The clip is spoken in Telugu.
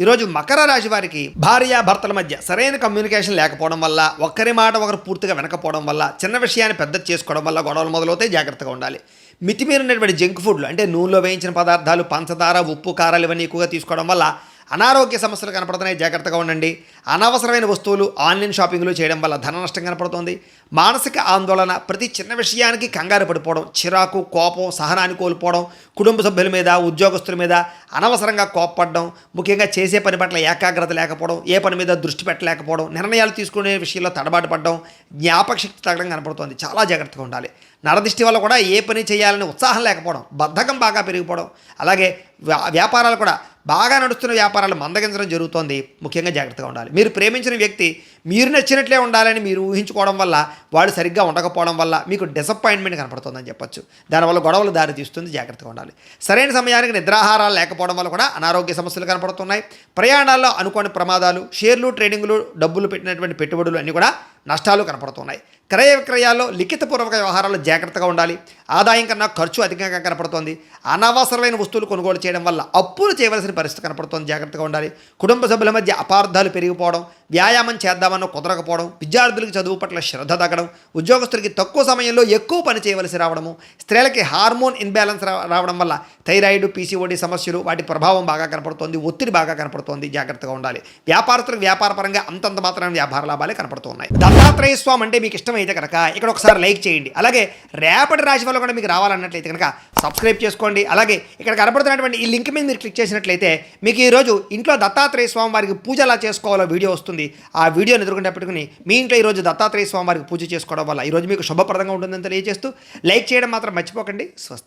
ఈరోజు మకర రాశి వారికి భార్యాభర్తల మధ్య సరైన కమ్యూనికేషన్ లేకపోవడం వల్ల, ఒక్కరి మాట ఒకరు పూర్తిగా వినకపోవడం వల్ల, చిన్న విషయాన్ని పెద్దది చేసుకోవడం వల్ల గొడవలు మొదలవుతాయి. జాగ్రత్తగా ఉండాలి. మితిమీరినటువంటి జంక్ ఫుడ్లు అంటే నూనెలో వేయించిన పదార్థాలు, పంచదార, ఉప్పు, కారాలు ఇవన్నీ ఎక్కువగా తీసుకోవడం వల్ల అనారోగ్య సమస్యలు కనపడుతున్నాయి. జాగ్రత్తగా ఉండండి. అనవసరమైన వస్తువులు ఆన్లైన్ షాపింగ్లు చేయడం వల్ల ధన నష్టం కనపడుతుంది. మానసిక ఆందోళన, ప్రతి చిన్న విషయానికి కంగారు పడిపోవడం, చిరాకు, కోపం, సహనాన్ని కోల్పోవడం, కుటుంబ సభ్యుల మీద, ఉద్యోగస్తుల మీద అనవసరంగా కోప్పడడం, ముఖ్యంగా చేసే పని పట్ల ఏకాగ్రత లేకపోవడం, ఏ పని మీద దృష్టి పెట్టలేకపోవడం, నిర్ణయాలు తీసుకునే విషయంలో తడబాటు పడడం, జ్ఞాపక శక్తి తగ్గడం కనపడుతుంది. చాలా జాగ్రత్తగా ఉండాలి. నరదిష్టి వల్ల కూడా ఏ పని చేయాలని ఉత్సాహం లేకపోవడం, బద్ధకం బాగా పెరిగిపోవడం, అలాగే వ్యాపారాలు కూడా బాగా నడుస్తున్న వ్యాపారాలు మందగించడం జరుగుతోంది. ముఖ్యంగా జాగ్రత్తగా ఉండాలి. మీరు ప్రేమించిన వ్యక్తి మీరు నచ్చినట్లే ఉండాలని మీరు ఊహించుకోవడం వల్ల, వాడు సరిగ్గా ఉండకపోవడం వల్ల మీకు డిసప్పాయింట్మెంట్ కనపడుతుందని చెప్పొచ్చు. దానివల్ల గొడవలు దారి తీస్తుంది. జాగ్రత్తగా ఉండాలి. సరైన సమయానికి నిద్రాహారాలు లేకపోవడం వల్ల కూడా అనారోగ్య సమస్యలు కనపడుతున్నాయి. ప్రయాణాల్లో అనుకోని ప్రమాదాలు, షేర్లు, ట్రేడింగ్లు, డబ్బులు పెట్టినటువంటి పెట్టుబడులు అన్నీ కూడా నష్టాలు కనపడుతున్నాయి. క్రయ విక్రయాల్లో లిఖితపూర్వక వ్యవహారాల్లో జాగ్రత్తగా ఉండాలి. ఆదాయం కన్నా ఖర్చు అధికంగా కనపడుతోంది. అనవసరమైన వస్తువులు కొనుగోలు చేయడం వల్ల అప్పులు చేయవలసిన పరిస్థితి కనపడుతోంది. జాగ్రత్తగా ఉండాలి. కుటుంబ సభ్యుల మధ్య అపార్థాలు పెరిగిపోవడం, వ్యాయామం చేద్దామన్న కుదరకపోవడం, విద్యార్థులకు చదువు పట్ల శ్రద్ధ తగ్గడం, ఉద్యోగస్తులకి తక్కువ సమయంలో ఎక్కువ పని చేయవలసి రావడము, స్త్రీలకి హార్మోన్ ఇన్బ్యాలెన్స్ రావడం వల్ల థైరాయిడ్, పీసీఓడి సమస్యలు, వాటి ప్రభావం బాగా కనపడుతోంది. ఒత్తిడి బాగా కనపడుతోంది. జాగ్రత్తగా ఉండాలి. వ్యాపారస్తులకు వ్యాపారపరంగా అంతంత మాత్రమే వ్యాపార లాభాలే కనపడుతున్నాయి. దత్తాత్రేయ స్వామి అంటే మీకు ఇష్టమైతే కనుక ఇక్కడ ఒకసారి లైక్ చేయండి. అలాగే రేపటి రాశి వల్ల కూడా మీకు రావాలన్నట్లయితే కనుక సబ్స్క్రైబ్ చేసుకోండి. అలాగే ఇక్కడ కనపడుతున్నటువంటి ఈ లింక్ మీద మీరు క్లిక్ చేసినట్లయితే మీకు ఈరోజు ఇంట్లో దత్తాత్రేయ స్వామి వారికి పూజ ఎలా చేసుకోవాలో వీడియో వస్తుంది. ఆ వీడియోని ఎదుర్కొంటే పెట్టుకుని మీ ఇంట్లో ఈరోజు దత్తాత్రేయ స్వామి వారికి పూజ చేసుకోవడం వల్ల ఈరోజు మీకు శుభప్రదంగా ఉంటుందని తెలియజేస్తూ లైక్ చేయడం మాత్రం మర్చిపోకండి. స్వస్తి.